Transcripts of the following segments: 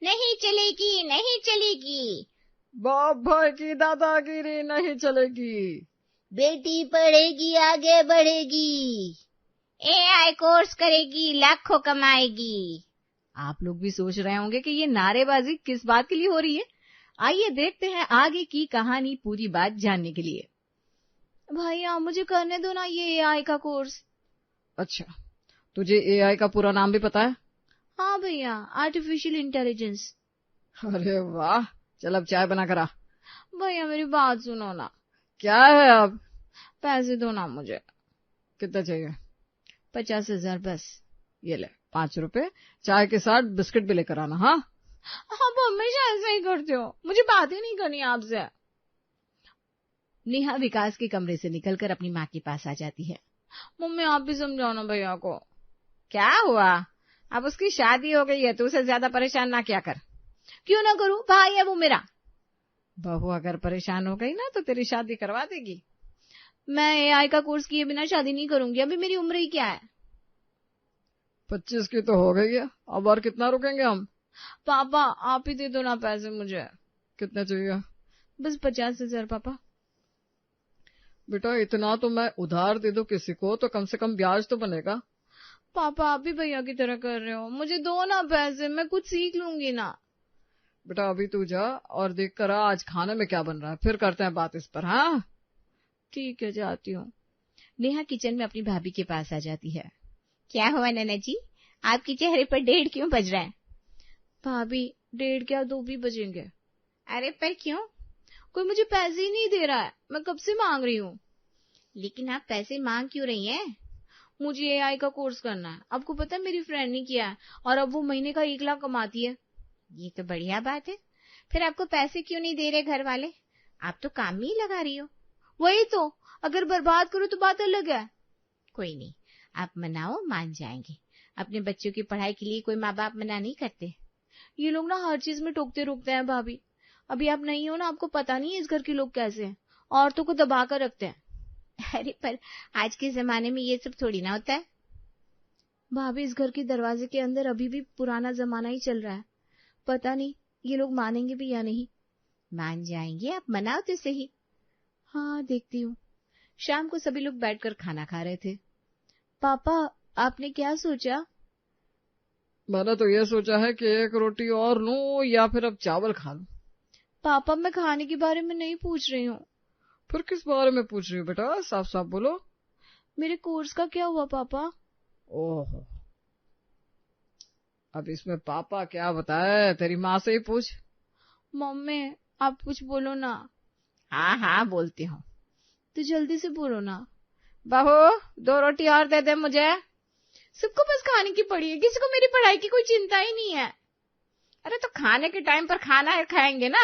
नहीं चलेगी, नहीं चलेगी। बाप भाई की दादागिरी नहीं चलेगी। बेटी पढ़ेगी, आगे बढ़ेगी। एआई कोर्स करेगी, लाखों कमाएगी। आप लोग भी सोच रहे होंगे कि ये नारेबाजी किस बात के लिए हो रही है। आइए देखते हैं आगे की कहानी पूरी बात जानने के लिए। भैया मुझे करने दो ना ये एआई का कोर्स। अच्छा, तुझे एआई का पूरा नाम भी पता है? हाँ भैया, आर्टिफिशियल इंटेलिजेंस। अरे वाह, चल अब चाय बना कर आ। भैया मेरी बात सुनो ना। क्या है अब? पैसे दो ना मुझे। कितना चाहिए? 50,000 बस। ये ले 5 रुपए, चाय के साथ बिस्किट भी लेकर आना। हाँ आप हमेशा ऐसा ही करते हो, मुझे बात ही नहीं करनी आपसे। नेहा विकास के कमरे से निकलकर अपनी माँ के पास आ जाती है। मम्मी आप भी समझाओ ना भैया को। क्या हुआ? अब उसकी शादी हो गई है, तू उसे ज्यादा परेशान ना किया कर। क्यों ना करूं, भाई है वो मेरा। बहू अगर परेशान हो गई ना तो तेरी शादी करवा देगी। मैं एआई का कोर्स किए बिना शादी नहीं करूंगी, अभी मेरी उम्र ही क्या है। 25 की तो हो गई है, अब और कितना रुकेंगे हम? पापा आप ही दे दो ना पैसे मुझे। कितने चाहिए? बस 50,000 पापा। बेटा इतना तो मैं उधार दे दूं किसी को तो कम से कम ब्याज तो बनेगा। पापा आप भी भैया की तरह कर रहे हो, मुझे दो ना पैसे, मैं कुछ सीख लूंगी ना। बेटा अभी तू जा और देख कर आ आज खाने में क्या बन रहा है, फिर करते हैं बात इस पर। हाँ ठीक है, जाती हूँ। नेहा किचन में अपनी भाभी के पास आ जाती है। क्या हुआ नैना जी, आपके चेहरे पर 1:30 क्यों बज रहा है? भाभी 1:30 क्या 2 भी बजेंगे। अरे पर क्यों? कोई मुझे पैसे ही नहीं दे रहा है, मैं कब से मांग रही हूँ। लेकिन आप पैसे मांग क्यों रही हैं? मुझे एआई का कोर्स करना है। आपको पता है मेरी फ्रेंड ने किया है और अब वो महीने का 1 लाख कमाती है। ये तो बढ़िया बात है। फिर आपको पैसे क्यों नहीं दे रहे घर वाले? आप तो काम में ही लगा रही हो। वही तो, अगर बर्बाद करो तो बात अलग है। कोई नहीं, आप मनाओ, मान जाएंगे। अपने बच्चों की पढ़ाई के लिए कोई माँ बाप मना नहीं करते। ये लोग ना हर चीज में टोकते रोकते हैं भाभी। अभी आप नहीं हो ना, आपको पता नहीं है इस घर के लोग कैसे हैं, औरतों को दबा कर रखते हैं। अरे पर आज के जमाने में ये सब थोड़ी ना होता है। भाभी इस घर के दरवाजे के अंदर अभी भी पुराना जमाना ही चल रहा है। पता नहीं ये लोग मानेंगे भी या नहीं। मान जाएंगे, आप मनाओ तो सही। हाँ देखती हूँ। शाम को सभी लोग बैठकर खाना खा रहे थे। पापा आपने क्या सोचा? मैंने तो ये सोचा है कि 1 रोटी और लूं या फिर अब चावल खा लूं। पापा मैं खाने के बारे में नहीं पूछ रही हूँ। फिर किस बारे में पूछ रही हूँ बेटा, साफ साफ बोलो। मेरे कोर्स का क्या हुआ पापा? ओहो, अब इसमें पापा क्या बताए, तेरी माँ से ही पूछ। मम्मी आप कुछ बोलो ना। हाँ हाँ बोलती हूँ। तो जल्दी से बोलो ना। बहू 2 रोटी और दे दे मुझे। सबको बस खाने की पड़ी है, किसी को मेरी पढ़ाई की कोई चिंता ही नहीं है। अरे तो खाने के टाइम पर खाना खाएंगे ना,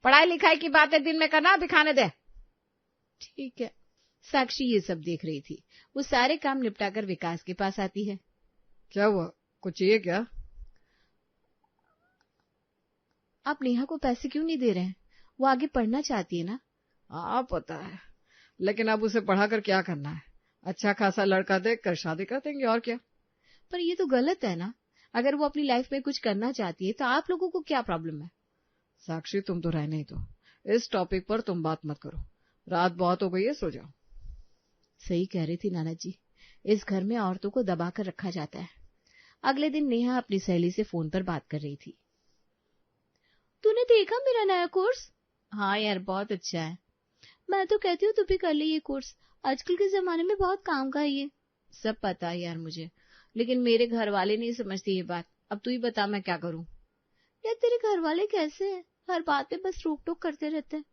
पढ़ाई लिखाई की बातें दिन में करना, अभी खाने दे। ठीक है। साक्षी ये सब देख रही थी। वो सारे काम निपटाकर विकास के पास आती है। क्या हुआ, कुछ चाहिए क्या? आप नेहा को पैसे क्यों नहीं दे रहे हैं? वो आगे पढ़ना चाहती है ना। हाँ पता है, लेकिन अब उसे पढ़ाकर क्या करना है? अच्छा खासा लड़का देखकर शादी कर देंगे और क्या। पर ये तो गलत है ना। अगर वो अपनी लाइफ में कुछ करना चाहती है तो आप लोगों को क्या प्रॉब्लम है? साक्षी तुम तो रहने ही दो, इस टॉपिक पर तुम बात मत करो। रात बहुत हो गई है, सो जाओ। सही कह रही थी नाना जी, इस घर में औरतों को दबा कर रखा जाता है। अगले दिन नेहा अपनी सहेली से फोन पर बात कर रही थी। तूने देखा मेरा नया कोर्स? हाँ यार बहुत अच्छा है। मैं तो कहती हूँ तू भी कर ले ये कोर्स, आजकल के जमाने में बहुत काम का है ये। सब पता है यार मुझे, लेकिन मेरे घर वाले नहीं समझते ये बात। अब तू ही बता मैं क्या करूं। यार तेरे घर वाले कैसे हैं, हर बात पे बस रोक टोक करते रहते हैं।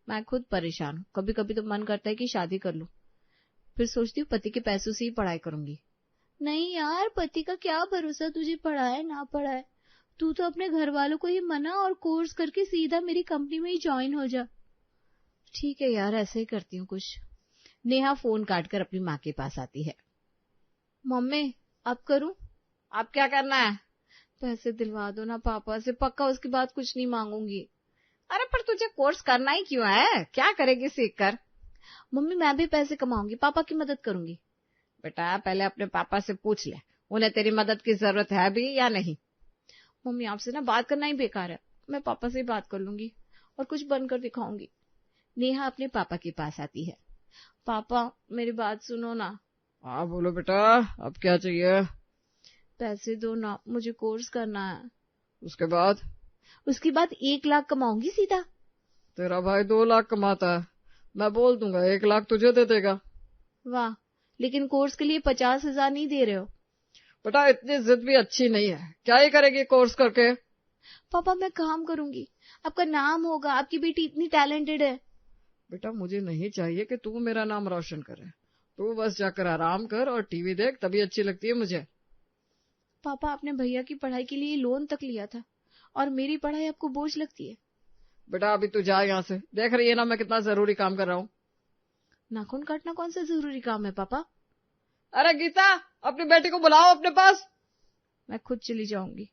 मैं खुद परेशान हूँ, कभी कभी तो मन करता है कि शादी कर लूं, फिर सोचती हूँ पति के पैसों से ही पढ़ाई करूंगी। नहीं यार, पति का क्या भरोसा तुझे पढ़ाए ना पढ़ाए। तू तो अपने घर वालों को ही मना और कोर्स करके सीधा मेरी कंपनी में ही ज्वाइन हो जा। ठीक है यार, ऐसे ही करती हूँ कुछ। नेहा फोन काटकर अपनी माँ के पास आती है। मम्मी अब करूं? अब क्या करना है? पैसे दिलवा दो ना पापा से, पक्का उसके बाद कुछ नहीं मांगूंगी। अरे पर तुझे कोर्स करना ही क्यों है, क्या करेगी सीख कर? मम्मी मैं भी पैसे कमाऊंगी, पापा की मदद करूंगी। बेटा पहले अपने पापा से पूछ ले, उन्हें तेरी मदद की जरूरत है भी या नहीं। मम्मी आपसे ना बात करना ही बेकार है, मैं पापा से ही बात कर लूंगी और कुछ बनकर दिखाऊंगी। नेहा अपने पापा के पास आती है। पापा मेरी बात सुनो ना। हाँ बोलो बेटा, अब क्या चाहिए? पैसे दो ना, मुझे कोर्स करना है। उसके बाद? उसके बाद 1 लाख कमाऊंगी सीधा। तेरा भाई 2 लाख कमाता है, मैं बोल दूंगा 1 लाख तुझे दे देगा। वाह, लेकिन कोर्स के लिए 50,000 नहीं दे रहे हो। बेटा इतनी जिद भी अच्छी नहीं है, क्या ही करेगी कोर्स करके? पापा मैं काम करूंगी, आपका नाम होगा, आपकी बेटी इतनी टैलेंटेड है। बेटा मुझे नहीं चाहिए कि तू मेरा नाम रोशन करे, तू बस जाकर आराम कर और टीवी देख, तभी अच्छी लगती है मुझे। पापा आपने भैया की पढ़ाई के लिए लोन तक लिया था और मेरी पढ़ाई आपको बोझ लगती है। बेटा अभी तू जा यहाँ से, देख रही है ना मैं कितना जरूरी काम कर रहा हूँ। नाखून काटना कौन सा जरूरी काम है पापा? अरे गीता, अपनी बेटी को बुलाओ अपने पास। मैं खुद चली जाऊंगी।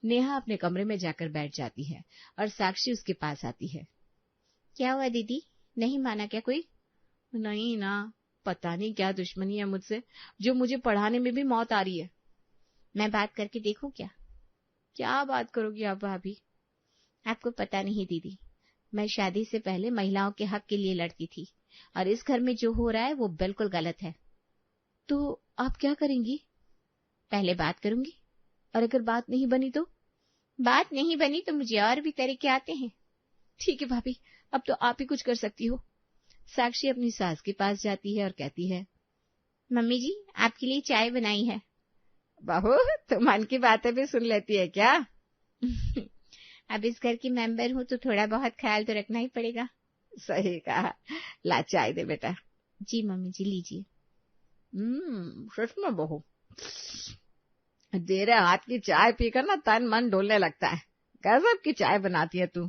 नेहा अपने कमरे में जाकर बैठ जाती है और साक्षी उसके पास आती है। क्या हुआ दीदी, नहीं माना क्या कोई? नहीं ना, पता नहीं क्या दुश्मनी है मुझसे, जो मुझे पढ़ाने में भी मौत आ रही है। मैं बात करके देखूं क्या? क्या बात करोगी आप भाभी? आपको पता नहीं दीदी, मैं शादी से पहले महिलाओं के हक के लिए लड़ती थी और इस घर में जो हो रहा है वो बिल्कुल गलत है। तो आप क्या करेंगी? पहले बात करूंगी, और अगर बात नहीं बनी तो? बात नहीं बनी तो मुझे और भी तरीके आते हैं। ठीक है भाभी, अब तो आप ही कुछ कर सकती हो। साक्षी अपनी सास के पास जाती है और कहती है, मम्मी जी आपके लिए चाय बनाई है। बहू तो मन की बातें भी सुन लेती है क्या? अब इस घर की मेंबर हूँ तो थोड़ा बहुत ख्याल तो रखना ही पड़ेगा। सही कहा, ला चाय दे बेटा। जी मम्मी जी लीजिए। सच में बहू, तेरे हाथ की चाय पीकर ना तन मन डोलने लगता है। गजब की चाय बनाती है तू।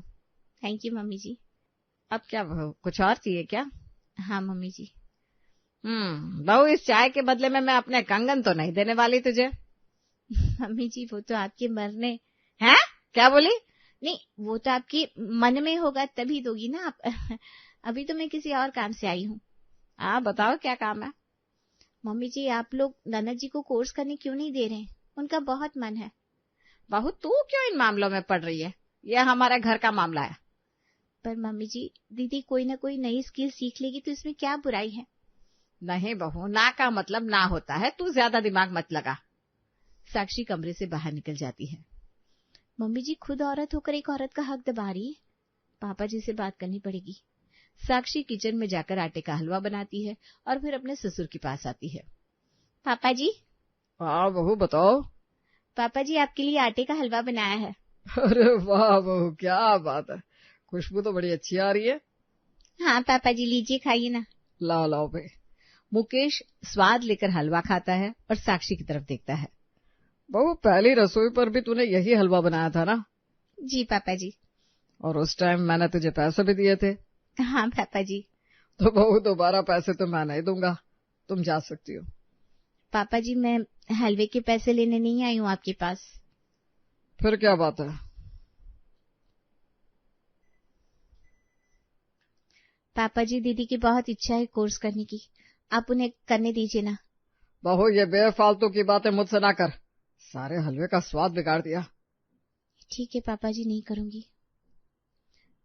थैंक यू मम्मी जी। अब क्या बहू, कुछ और चाहिए क्या? हाँ मम्मी जी। बहू इस चाय के बदले में मैं अपने कंगन तो नहीं देने वाली तुझे। मम्मी जी वो तो आपके मरने। हैं? क्या बोली? नहीं, वो तो आपके मन में होगा तभी दोगी ना आप। अभी तो मैं किसी और काम से आई हूँ। हाँ बताओ क्या काम है? मम्मी जी आप लोग ननद जी को कोर्स करने क्यों नहीं दे रहे हैं? उनका बहुत मन है। बहू तू क्यों इन मामलों में पड़ रही है? यह हमारे घर का मामला है। पर मम्मी जी, दीदी कोई ना कोई नई स्किल सीख लेगी तो इसमें क्या बुराई है? नहीं बहू, ना का मतलब ना होता है, तू ज्यादा दिमाग मत लगा। साक्षी कमरे से बाहर निकल जाती है। मम्मी जी खुद औरत होकर एक औरत का हक दबा रही है। पापा जी से बात करनी पड़ेगी। साक्षी किचन में जाकर आटे का हलवा बनाती है और फिर अपने ससुर के पास आती है। पापा जी। हाँ बहू बताओ। पापा जी आपके लिए आटे का हलवा बनाया है। अरे वाह बहू, क्या बात है, खुशबू तो बड़ी अच्छी आ रही है। हाँ पापा जी लीजिए, खाइए ना। लाओ लाओ भाई। मुकेश स्वाद लेकर हलवा खाता है और साक्षी की तरफ देखता है। बहू पहली रसोई पर भी तूने यही हलवा बनाया था ना? जी पापा जी। और उस टाइम मैंने तुझे पैसे भी दिए थे। हाँ पापा जी। तो बहू दोबारा पैसे तो मैं नहीं दूंगा, तुम जा सकती हो। पापा जी मैं हलवे के पैसे लेने नहीं आई हूँ आपके पास। फिर क्या बात है? पापा जी दीदी की बहुत इच्छा है कोर्स करने की, आप उन्हें करने दीजिए ना। बहू ये बेफालतू की बातें मुझसे ना कर, सारे हलवे का स्वाद बिगाड़ दिया। ठीक है पापा जी, नहीं करूंगी।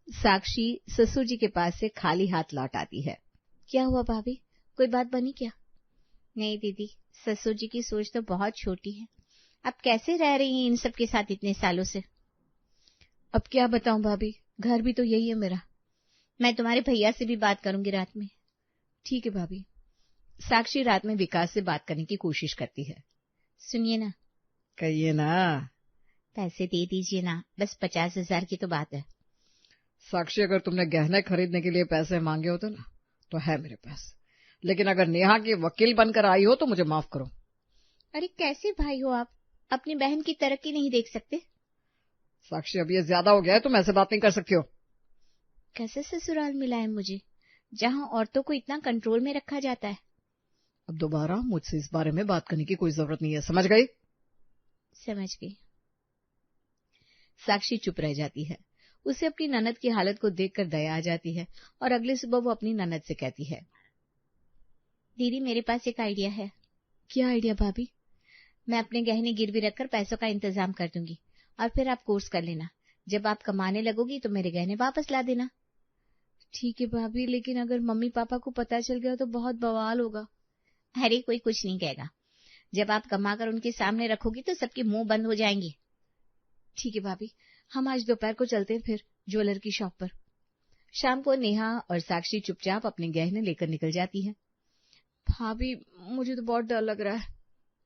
साक्षी ससुर जी के पास से खाली हाथ लौट आती है। क्या हुआ भाभी, कोई बात बनी क्या? नहीं दीदी, ससुर जी की सोच तो बहुत छोटी है। आप कैसे रह रही हैं इन सब के साथ इतने सालों से? अब क्या बताऊं भाभी, घर भी तो यही है मेरा। मैं तुम्हारे भैया से भी बात करूंगी रात में। ठीक है भाभी। साक्षी रात में विकास से बात करने की कोशिश करती है। सुनिए ना। कहिए ना। पैसे दे दीजिए ना, बस 50,000 की तो बात है। साक्षी अगर तुमने गहने खरीदने के लिए पैसे मांगे होते ना तो है मेरे पास, लेकिन अगर नेहा की वकील बनकर आई हो तो मुझे माफ करो। अरे कैसे भाई हो आप, अपनी बहन की तरक्की नहीं देख सकते? साक्षी अब ये ज्यादा हो गया है, तुम ऐसे बात नहीं कर सकती हो। कैसे ससुराल मिला है मुझे, जहां औरतों को इतना कंट्रोल में रखा जाता है। अब दोबारा मुझसे इस बारे में बात करने की कोई जरूरत नहीं है, समझ गई? समझ गई। साक्षी चुप रह जाती है। उसे अपनी ननद की हालत को देखकर दया आ जाती है और अगली सुबह वो अपनी ननद से कहती है, दीदी मेरे पास एक आइडिया है। क्या आइडिया भाभी? मैं अपने गहने गिरवी रखकर पैसों का इंतजाम कर दूंगी और फिर आप कोर्स कर लेना। जब आप कमाने लगोगी तो मेरे गहने वापस ला देना। ठीक है भाभी, लेकिन अगर मम्मी पापा को पता चल गया तो बहुत बवाल होगा। अरे कोई कुछ नहीं कहेगा। जब आप कमाकर उनके सामने रखोगी तो सबके मुंह बंद हो जाएंगे। ठीक है भाभी, हम आज दोपहर को चलते हैं फिर ज्वेलर की शॉप पर। शाम को नेहा और साक्षी चुपचाप अपने गहने लेकर निकल जाती है। भाभी मुझे तो बहुत डर लग रहा है।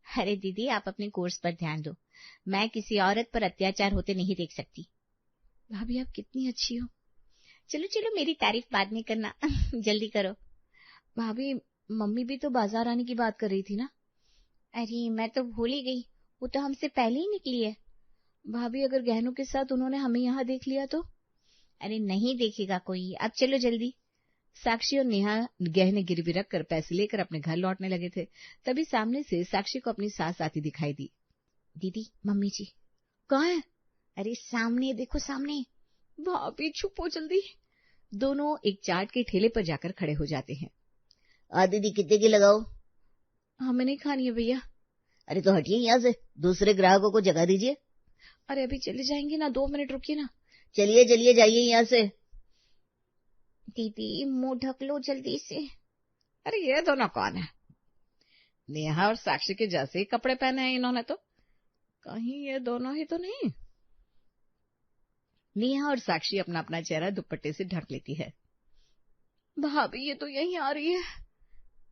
अरे दीदी, आप अपने कोर्स पर ध्यान दो। मैं किसी औरत पर अत्याचार होते नहीं देख सकती। भाभी आप कितनी अच्छी हो। चलो चलो, मेरी तारीफ बाद में करना। जल्दी करो। भाभी मम्मी भी तो बाजार आने की बात कर रही थी ना। अरे मैं तो भूल ही गई, वो तो हमसे पहले ही निकली है। भाभी अगर गहनों के साथ उन्होंने हमें यहाँ देख लिया तो? अरे नहीं देखेगा कोई, अब चलो जल्दी। साक्षी और नेहा गहने गिरवी रख कर पैसे लेकर अपने घर लौटने लगे थे। तभी सामने से साक्षी को अपनी सास आती दिखाई दी। दीदी, मम्मी जी। कहाँ है? अरे सामने देखो, सामने। भाभी छुपो जल्दी। दोनों एक चाट के ठेले पर जाकर खड़े हो जाते हैं। दीदी कितने की लगाओ? हमें नहीं खानी है भैया। अरे तो हटिए यहाँ से, दूसरे ग्राहकों को जगह दीजिए। अरे अभी चले जाएंगे ना, 2 मिनट रुकिए ना। चलिए चलिए, जाइए यहाँ से। दीदी मुंह ढक लो जल्दी से। अरे ये दोनों कौन है? नेहा और साक्षी के जैसे ही कपड़े पहने हैं इन्होंने तो। कहीं ये दोनों ही तो नहीं? नेहा और साक्षी अपना अपना चेहरा दुपट्टे से ढक लेती है। भाभी ये तो यहीं आ रही है।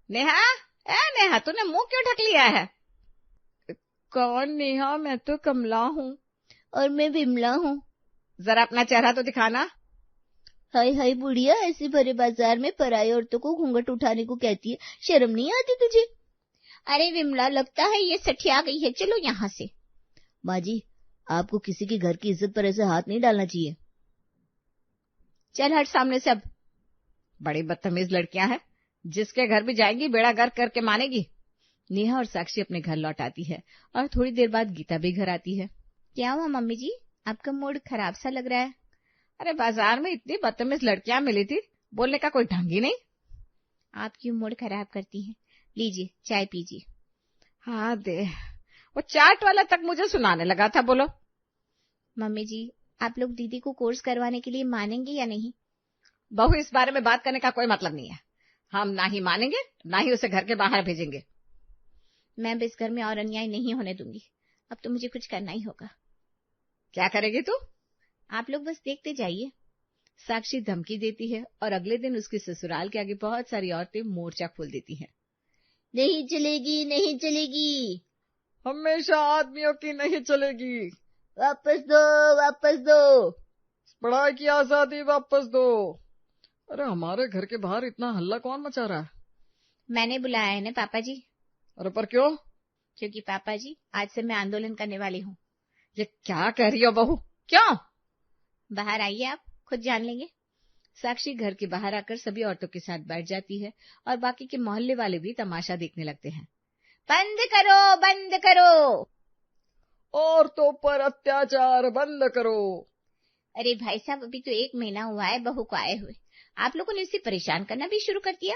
नेहा, नेहा तूने मुंह क्यों ढक लिया है? कौन नेहा? मैं तो कमला हूँ। और मैं विमला हूँ। जरा अपना चेहरा तो दिखाना। हाय हाय बुढ़िया, ऐसे भरे बाजार में पराई औरतों को घूंघट उठाने को कहती है, शर्म नहीं आती तुझे? अरे विमला, लगता है ये सठिया गई है, चलो यहाँ से। माँ जी, आपको किसी के घर की इज्जत पर ऐसे हाथ नहीं डालना चाहिए। चल हट सामने से अब। बड़ी बदतमीज लड़कियां हैं, जिसके घर भी जाएंगी बेड़ा गर्क करके मानेगी। नेहा और साक्षी अपने घर लौट आती है और थोड़ी देर बाद गीता भी घर आती है। क्या हुआ मम्मी जी, आपका मूड खराब सा लग रहा है? अरे बाजार में इतनी बदतमीज लड़कियां मिली थी, बोलने का कोई ढंग ही नहीं। आप क्यों मूड खराब करती हैं? लीजिए चाय पीजिए। हाँ दे। वो चाट वाला तक मुझे सुनाने लगा था, बोलो। मम्मी जी, आप लोग दीदी को कोर्स करवाने के लिए मानेंगे या नहीं? बहू, इस बारे में बात करने का कोई मतलब नहीं है। हम ना ही मानेंगे, ना ही उसे घर के बाहर भेजेंगे। मैं भी इस घर में और अन्याय नहीं होने दूंगी। अब तो मुझे कुछ करना ही होगा। क्या करेगी तू? आप लोग बस देखते जाइए। साक्षी धमकी देती है और अगले दिन उसके ससुराल के आगे बहुत सारी औरतें मोर्चा खोल देती हैं। नहीं चलेगी, नहीं चलेगी। हमेशा आदमियों की नहीं चलेगी। वापस दो, वापस दो। पढ़ाई की आजादी वापस दो। अरे हमारे घर के बाहर इतना हल्ला कौन मचा रहा है? मैंने बुलाया है ना पापा जी। अरे पर क्यों? क्योंकि पापा जी, आज से मैं आंदोलन करने वाली हूँ। ये क्या कह रही हो बहू? क्यों? बाहर आइए, आप खुद जान लेंगे। साक्षी घर के बाहर आकर सभी औरतों के साथ बैठ जाती है और बाकी के मोहल्ले वाले भी तमाशा देखने लगते हैं। बंद करो, बंद करो। औरतों पर अत्याचार बंद करो। अरे भाई साहब, अभी तो 1 महीना हुआ है बहू को आए हुए, आप लोगों ने उसे परेशान करना भी शुरू कर दिया।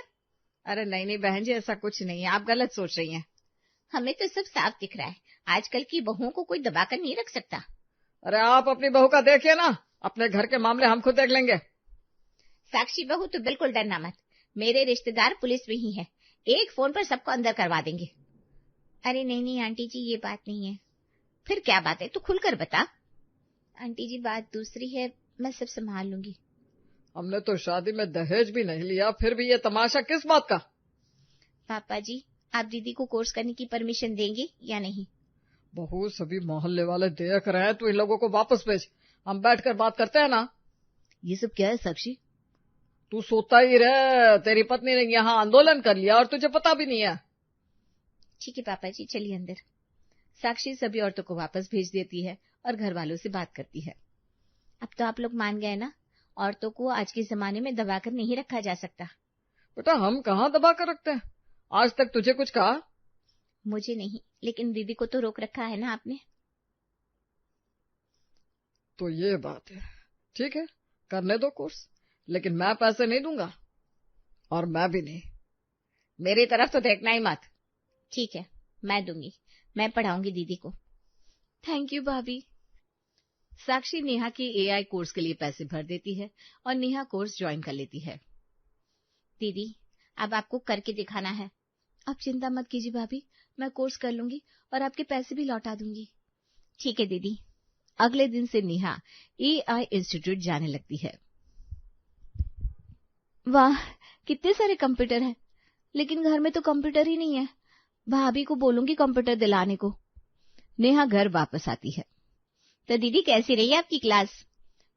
अरे नहीं नहीं बहन जी, ऐसा कुछ नहीं है, आप गलत सोच रही हैं। हमें तो सब साफ दिख रहा है, आजकल की बहुओं को कोई दबाकर नहीं रख सकता। अरे आप अपनी बहू का देखिए ना, अपने घर के मामले हम खुद देख लेंगे। साक्षी बहू तो बिल्कुल डरना मत, मेरे रिश्तेदार पुलिस में ही है, एक फोन पर सबको अंदर करवा देंगे। अरे नहीं नहीं आंटी जी, ये बात नहीं है। फिर क्या बात है, तू खुलकर बता। आंटी जी बात दूसरी है, मैं सब संभाल लूंगी। हमने तो शादी में दहेज भी नहीं लिया, फिर भी ये तमाशा किस बात का? पापा जी, आप दीदी को कोर्स करने की परमिशन देंगे या नहीं? बहू, सभी मोहल्ले वाले देख रहे हैं, तो इन लोगों को वापस भेज, हम बैठकर बात करते हैं ना। ये सब क्या है साक्षी? तू सोता ही रह, तेरी पत्नी ने यहाँ आंदोलन कर लिया और तुझे पता भी नहीं है। ठीक है पापा जी, चलिए अंदर। साक्षी सभी औरतों को वापस भेज देती है और घर वालों से बात करती है। अब तो आप लोग मान गए ना, औरतों को आज के जमाने में दबाकर नहीं रखा जा सकता। बेटा, हम कहाँ दबा कर रखते हैं? आज तक तुझे कुछ कहा? मुझे नहीं, लेकिन दीदी को तो रोक रखा है ना आपने। तो ये बात है, ठीक है, करने दो कोर्स, लेकिन मैं पैसे नहीं दूंगा, और मैं भी नहीं। मेरी तरफ तो देखना ही मत। ठीक है, मैं दूंगी, मैं पढ़ाऊंगी दीदी को। थैंक यू भाभी। साक्षी नेहा के एआई कोर्स के लिए पैसे भर देती है और नेहा कोर्स ज्वाइन कर लेती है। दीदी अब आपको करके दिखाना है। आप चिंता मत कीजिए भाभी, मैं कोर्स कर लूंगी और आपके पैसे भी लौटा दूंगी। ठीक है दीदी। अगले दिन से नेहा एआई इंस्टीट्यूट जाने लगती है। वाह, कितने सारे कंप्यूटर हैं, लेकिन घर में तो कंप्यूटर ही नहीं है। भाभी को बोलूंगी कंप्यूटर दिलाने को। नेहा घर वापस आती है। तो दीदी कैसी रही आपकी क्लास?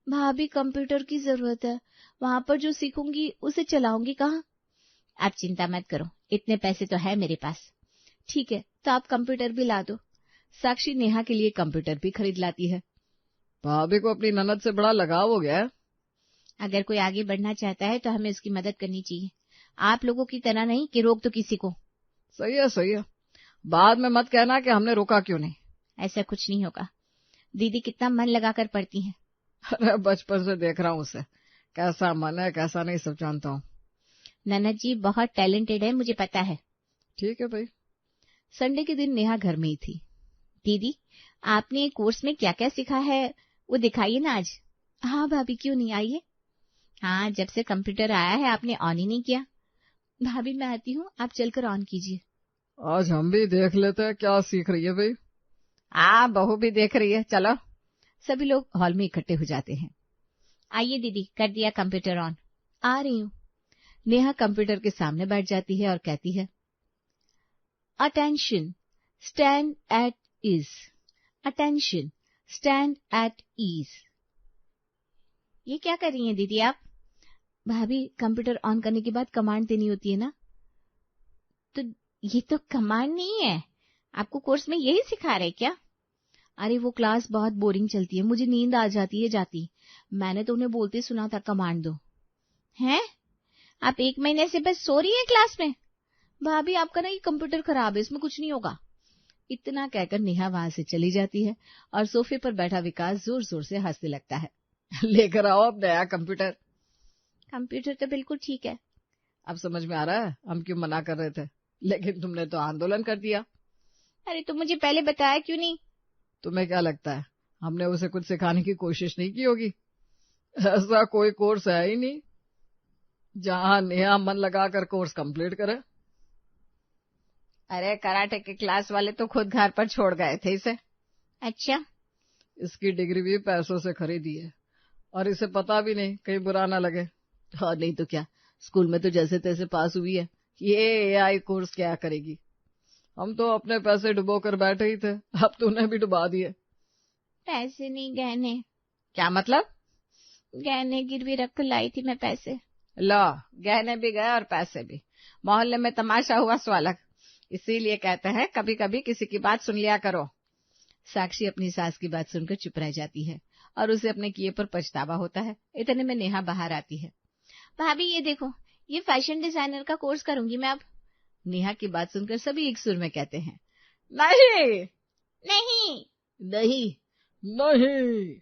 भाभी कंप्यूटर की जरूरत है, वहां पर जो सीखूंगी उसे चलाऊंगी कहाँ। आप चिंता मत करो, इतने पैसे तो है मेरे पास। ठीक है, तो आप कंप्यूटर भी ला दो। साक्षी नेहा के लिए कंप्यूटर भी खरीद लाती है। भाभी को अपनी ननद से बड़ा लगाव हो गया है। अगर कोई आगे बढ़ना चाहता है तो हमें उसकी मदद करनी चाहिए, आप लोगों की तरह नहीं कि रोक दो किसी को। सही है, सही है। बाद में मत कहना कि हमने रोका क्यों नहीं। ऐसा कुछ नहीं होगा। दीदी कितना मन लगाकर पढ़ती हैं। अरे बचपन से देख रहा हूँ उसे, कैसा मन है कैसा नहीं सब जानता हूँ। ननद जी बहुत टैलेंटेड है, मुझे पता है। ठीक है भाई। संडे के दिन नेहा घर में ही थी। दीदी आपने कोर्स में क्या क्या सीखा है वो दिखाइए ना आज। हाँ भाभी, क्यों नहीं, आइए। हाँ, जब से कंप्यूटर आया है आपने ऑन ही नहीं किया। भाभी मैं आती हूँ, आप चलकर ऑन कीजिए। आज हम भी देख लेते हैं क्या सीख रही है भाई। बहू भी देख रही है, चलो। सभी लोग हॉल में इकट्ठे हो जाते हैं। आइए दीदी, कर दिया कंप्यूटर ऑन। आ रही हूँ। नेहा कंप्यूटर के सामने बैठ जाती है और कहती है, attention, stand at ease. Attention, stand at ease. ये क्या कर रही हैं दीदी आप? भाभी कंप्यूटर ऑन करने के बाद कमांड देनी होती है ना। तो ये तो कमांड नहीं है, आपको कोर्स में यही सिखा रहे क्या? अरे वो क्लास बहुत बोरिंग चलती है, मुझे नींद आ जाती है जाती। मैंने तो उन्हें बोलते सुना था कमांड दो। हैं? आप 1 महीने से बस सो रही हैं क्लास में? भाभी आपका ना ये कंप्यूटर खराब है, इसमें कुछ नहीं होगा। इतना कहकर नेहा वहां से चली जाती है और सोफे पर बैठा विकास जोर जोर से हंसने लगता है। लेकर आओ अब नया कंप्यूटर। कंप्यूटर तो बिल्कुल ठीक है। अब समझ में आ रहा है हम क्यों मना कर रहे थे, लेकिन तुमने तो आंदोलन कर दिया। अरे तो मुझे पहले बताया क्यों नहीं? तुम्हें क्या लगता है हमने उसे कुछ सिखाने की कोशिश नहीं की होगी? ऐसा कोई कोर्स है ही नहीं जहां नेहा मन लगाकर कोर्स कंप्लीट करे। अरे कराटे के क्लास वाले तो खुद घर पर छोड़ गए थे इसे। अच्छा, इसकी डिग्री भी पैसों से खरीदी है और इसे पता भी नहीं, कहीं बुरा ना लगे। हाँ नहीं तो क्या, स्कूल में तो जैसे तैसे पास हुई है, ये एआई कोर्स क्या करेगी। हम तो अपने पैसे डुबो कर बैठे ही थे, अब तूने भी डुबा दिए। पैसे नहीं, गहने। क्या मतलब? गहने गिरवी रख कर लाई थी मैं पैसे। लो, गहने भी गए और पैसे भी। मोहल्ले में तमाशा हुआ सो अलग। इसीलिए कहते हैं कभी कभी किसी की बात सुन लिया करो। साक्षी अपनी सास की बात सुनकर चुप रह जाती है और उसे अपने किए पर पछतावा होता है। इतने में नेहा बाहर आती है। भाभी ये देखो, ये फैशन डिजाइनर का कोर्स करूंगी मैं अब। नेहा की बात सुनकर सभी एक सुर में कहते हैं, नहीं नहीं नहीं नहीं।